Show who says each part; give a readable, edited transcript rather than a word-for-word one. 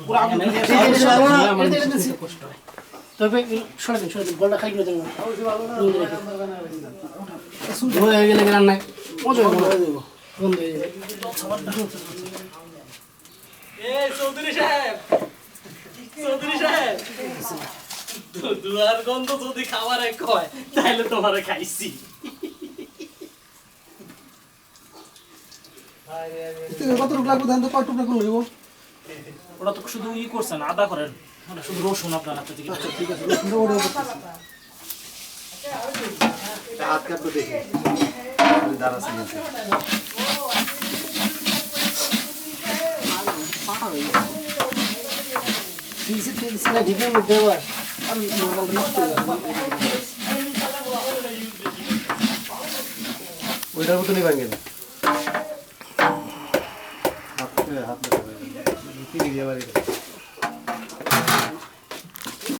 Speaker 1: পুরো আগুন
Speaker 2: এটা কষ্ট হয়।
Speaker 1: তবে সরে দিন গোলটা খাই করে দেন হয়ে গেলে রান্নায় মজা হবে বন্ধ হয়ে যাবে
Speaker 2: চৌধুরী সাহেব দুয়ার গন্ধ যদি খাবারে কয় তাহলে তোমারে খাইছি।
Speaker 3: কতটুকু লাগবে ধান তো কয়টুকু লাগবে লাগবো
Speaker 2: ওরা তো শুধু ই করছেন আদা করেন মানে শুধু রসুন আপনার হাতে থেকে।
Speaker 3: আচ্ছা ঠিক আছে রসুনটা অর্ডার করতেছি
Speaker 4: হাত কাটতে দেখি দাঁড়া আছে
Speaker 1: ঢিপের মধ্যে আবার
Speaker 4: ওইটার মতো নিবেন কেন হাত হাত দিয়ে বাড়ি